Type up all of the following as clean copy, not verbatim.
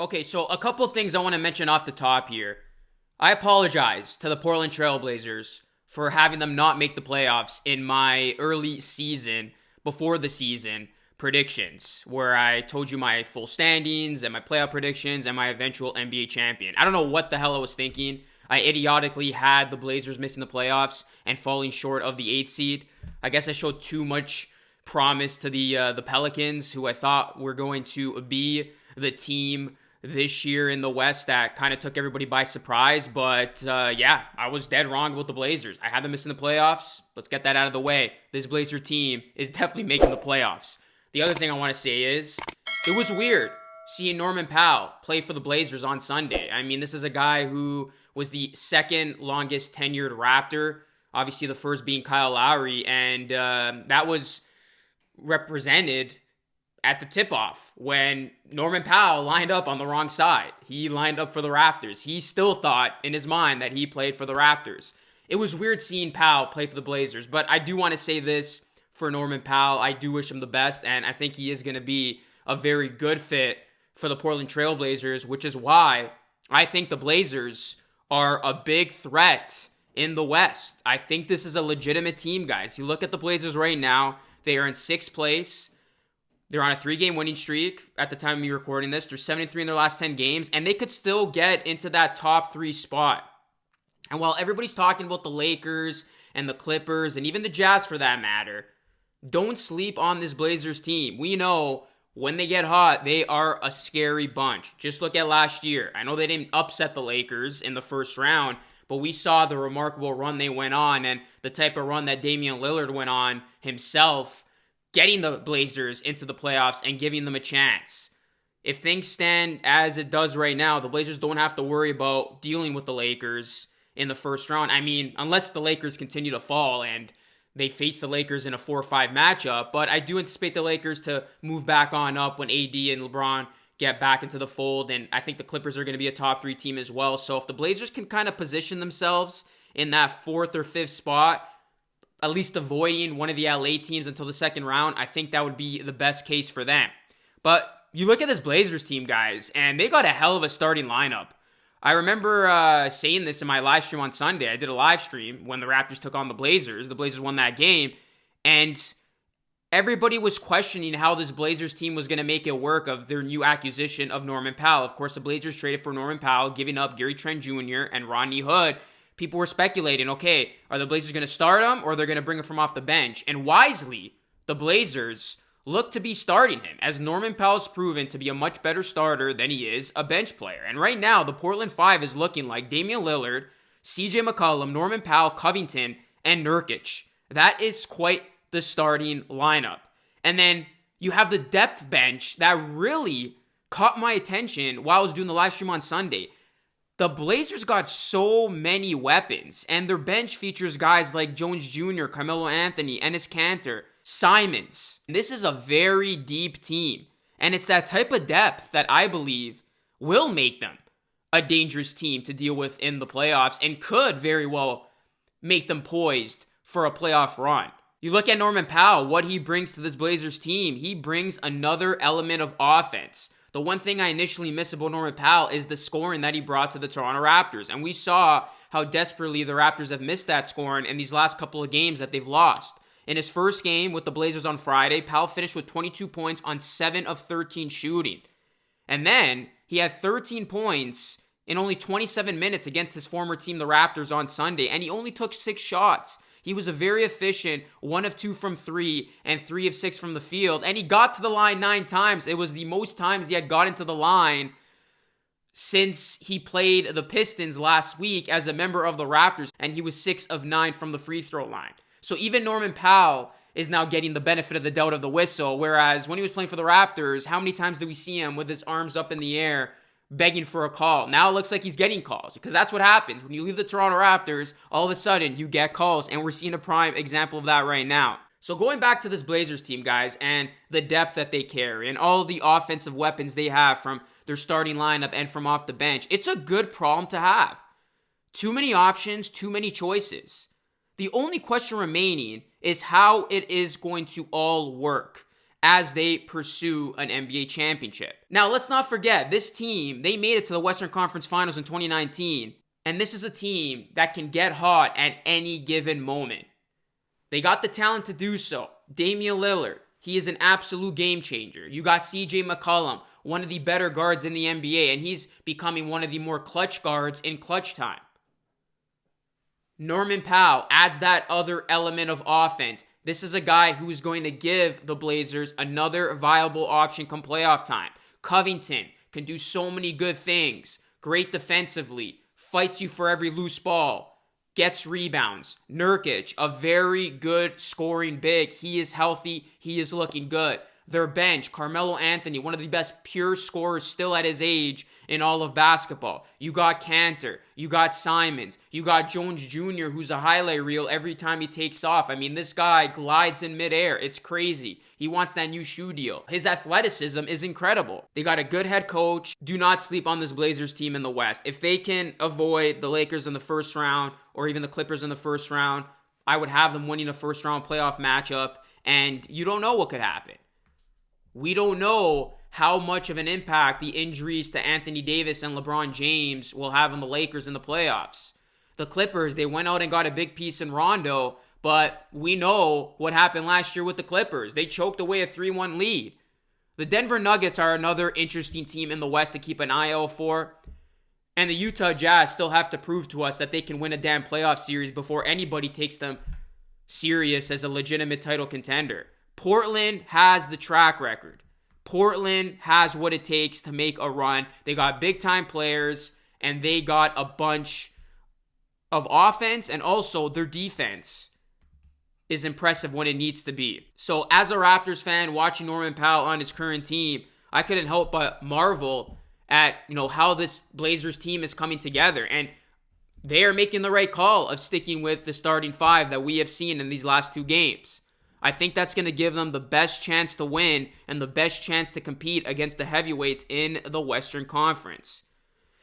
Okay, so a couple things I want to mention off the top here. I apologize to the Portland Trailblazers for having them not make the playoffs in my early season, before the season predictions, where I told you my full standings and my playoff predictions and my eventual NBA champion. I don't know what the hell I was thinking. I idiotically had the Blazers missing the playoffs and falling short of the 8th seed. I guess I showed too much promise to the Pelicans, who I thought were going to be the team this year in the West that kind of took everybody by surprise. But yeah, I was dead wrong with the Blazers. I had them missing the playoffs. Let's get that out of the way. This Blazer team is definitely making the playoffs. The other thing I want to say is it was weird seeing Norman Powell play for the Blazers on Sunday. I mean, this is a guy who was the second longest tenured Raptor. Obviously, the first being Kyle Lowry. And that was represented at the tip-off when Norman Powell lined up on the wrong side. He lined up for the Raptors. He still thought in his mind that he played for the Raptors. It was weird seeing Powell play for the Blazers, but I do want to say this for Norman Powell. I do wish him the best, and I think he is going to be a very good fit for the Portland Trailblazers, which is why I think the Blazers are a big threat in the West. I think this is a legitimate team, guys. You look at the Blazers right now, they are in 6th place. They're on a 3-game winning streak at the time of me recording this. They're 7-3 in their last 10 games, and they could still get into that top 3 spot. And while everybody's talking about the Lakers and the Clippers and even the Jazz for that matter, don't sleep on this Blazers team. We know when they get hot, they are a scary bunch. Just look at last year. I know they didn't upset the Lakers in the first round, but we saw the remarkable run they went on and the type of run that Damian Lillard went on himself, getting the Blazers into the playoffs and giving them a chance. If things stand as it does right now, the Blazers don't have to worry about dealing with the Lakers in the first round. I mean, unless the Lakers continue to fall and they face the Lakers in a 4-5 matchup. But I do anticipate the Lakers to move back on up when AD and LeBron get back into the fold. And I think the Clippers are going to be a top 3 team as well. So if the Blazers can kind of position themselves in that 4th or 5th spot, at least avoiding one of the LA teams until the second round, I think that would be the best case for them. But you look at this Blazers team, guys, and they got a hell of a starting lineup. I remember saying this in my live stream on Sunday. I did a live stream when the Raptors took on the Blazers. The Blazers won that game, and everybody was questioning how this Blazers team was going to make it work of their new acquisition of Norman Powell. Of course, the Blazers traded for Norman Powell, giving up Gary Trent Jr. and Rodney Hood. People were speculating, okay, are the Blazers going to start him or they're going to bring him from off the bench? And wisely, the Blazers look to be starting him, as Norman Powell's proven to be a much better starter than he is a bench player. And right now, the Portland Five is looking like Damian Lillard, CJ McCollum, Norman Powell, Covington, and Nurkic. That is quite the starting lineup. And then you have the depth bench that really caught my attention while I was doing the live stream on Sunday. The Blazers got so many weapons, and their bench features guys like Jones Jr., Carmelo Anthony, Enes Kanter, Simons. This is a very deep team, and it's that type of depth that I believe will make them a dangerous team to deal with in the playoffs and could very well make them poised for a playoff run. You look at Norman Powell, what he brings to this Blazers team. He brings another element of offense. The one thing I initially miss about Norman Powell is the scoring that he brought to the Toronto Raptors. And we saw how desperately the Raptors have missed that scoring in these last couple of games that they've lost. In his first game with the Blazers on Friday, Powell finished with 22 points on 7 of 13 shooting. And then he had 13 points in only 27 minutes against his former team, the Raptors, on Sunday. And he only took 6 shots. He was a very efficient 1 of 2 from 3 and 3 of 6 from the field. And he got to the line 9 times. It was the most times he had gotten to the line since he played the Pistons last week as a member of the Raptors. And he was 6 of 9 from the free throw line. So even Norman Powell is now getting the benefit of the doubt of the whistle. Whereas when he was playing for the Raptors, how many times did we see him with his arms up in the air begging for a call? Now it looks like he's getting calls, because that's what happens. When you leave the Toronto Raptors, all of a sudden you get calls, and we're seeing a prime example of that right now. So going back to this Blazers team, guys, and the depth that they carry and all the offensive weapons they have from their starting lineup and from off the bench, it's a good problem to have. Too many options, too many choices. The only question remaining is how it is going to all work. as they pursue an NBA championship. Now, let's not forget, this team, they made it to the Western Conference Finals in 2019, and this is a team that can get hot at any given moment. They got the talent to do so. Damian Lillard, he is an absolute game changer. You got CJ McCollum, one of the better guards in the NBA, and he's becoming one of the more clutch guards in clutch time. Norman Powell adds that other element of offense. This is a guy who's going to give the Blazers another viable option come playoff time. Covington can do so many good things. Great defensively. Fights you for every loose ball. Gets rebounds. Nurkic, a very good scoring big. He is healthy. He is looking good. Their bench, Carmelo Anthony, one of the best pure scorers still at his age in all of basketball. You got Cantor. You got Simons. You got Jones Jr., who's a highlight reel every time he takes off. I mean, this guy glides in midair. It's crazy. He wants that new shoe deal. His athleticism is incredible. They got a good head coach. Do not sleep on this Blazers team in the West. If they can avoid the Lakers in the first round or even the Clippers in the first round, I would have them winning a first round playoff matchup, and you don't know what could happen. We don't know how much of an impact the injuries to Anthony Davis and LeBron James will have on the Lakers in the playoffs. The Clippers, they went out and got a big piece in Rondo, but we know what happened last year with the Clippers. They choked away a 3-1 lead. The Denver Nuggets are another interesting team in the West to keep an eye out for. And the Utah Jazz still have to prove to us that they can win a damn playoff series before anybody takes them serious as a legitimate title contender. Portland has the track record. Portland has what it takes to make a run. They got big-time players, and they got a bunch of offense, and also their defense is impressive when it needs to be. So as a Raptors fan, watching Norman Powell on his current team, I couldn't help but marvel at, how this Blazers team is coming together. And they are making the right call of sticking with the starting five that we have seen in these last two games. I think that's going to give them the best chance to win and the best chance to compete against the heavyweights in the Western Conference.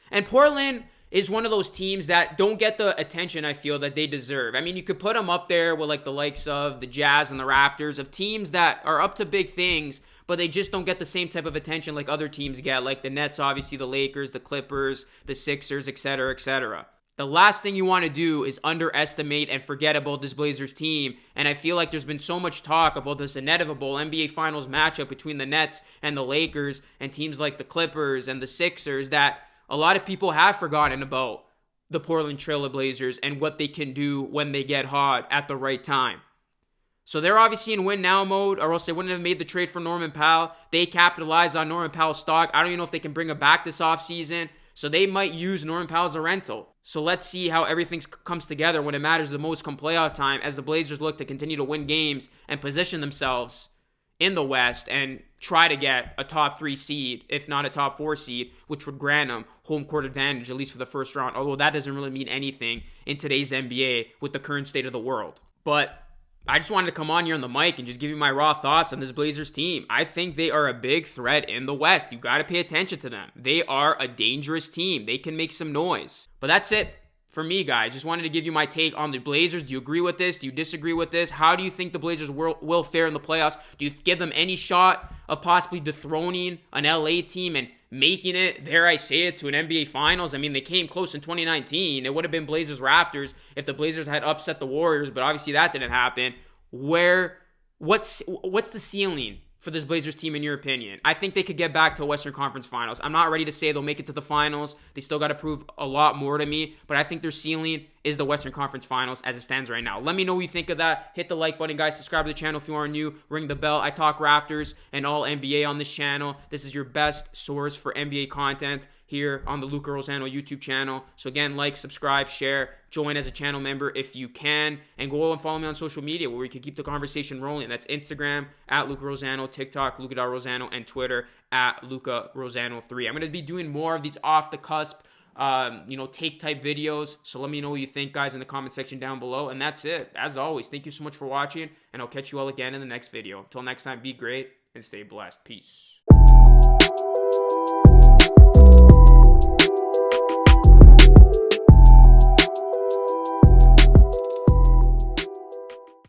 And Portland is one of those teams that don't get the attention I feel that they deserve. I mean, you could put them up there with like the likes of the Jazz and the Raptors, of teams that are up to big things, but they just don't get the same type of attention like other teams get, like the Nets, obviously, the Lakers, the Clippers, the Sixers, etc., etc. The last thing you want to do is underestimate and forget about this Blazers team. And I feel like there's been so much talk about this inevitable NBA Finals matchup between the Nets and the Lakers and teams like the Clippers and the Sixers that a lot of people have forgotten about the Portland Trail Blazers and what they can do when they get hot at the right time. So they're obviously in win now mode, or else they wouldn't have made the trade for Norman Powell. They capitalized on Norman Powell's stock. I don't even know if they can bring him back this offseason. So they might use Norman Powell as a rental. So let's see how everything comes together when it matters the most come playoff time, as the Blazers look to continue to win games and position themselves in the West and try to get a top 3 seed, if not a top 4 seed, which would grant them home court advantage, at least for the first round. Although that doesn't really mean anything in today's NBA with the current state of the world. But I just wanted to come on here on the mic and just give you my raw thoughts on this Blazers team. I think they are a big threat in the West. You got to pay attention to them. They are a dangerous team. They can make some noise. But that's it for me, guys. Just wanted to give you my take on the Blazers. Do you agree with this? Do you disagree with this? How do you think the Blazers will fare in the playoffs? Do you give them any shot of possibly dethroning an LA team and making it, dare I say it, to an NBA Finals? I mean, they came close in 2019. It would have been Blazers-Raptors if the Blazers had upset the Warriors, but obviously that didn't happen. What's the ceiling for this Blazers team in your opinion? I think they could get back to a Western Conference Finals. I'm not ready to say they'll make it to the finals. They still got to prove a lot more to me, but I think their ceiling is the Western Conference Finals as it stands right now. Let me know what you think of that. Hit the like button, guys. Subscribe to the channel if you are new. Ring the bell. I talk Raptors and all NBA on this channel. This is your best source for NBA content here on the Luca Rosano YouTube channel. So again, like, subscribe, share, join as a channel member if you can, and go and follow me on social media where we can keep the conversation rolling. That's Instagram at Luca Rosano, TikTok Luca.Rosano, and Twitter at Luca Rosano3. I'm going to be doing more of these off the cusp take type videos. So let me know what you think, guys, in the comment section down below. And that's it. As always, thank you so much for watching, and I'll catch you all again in the next video. Until next time, be great and stay blessed. Peace.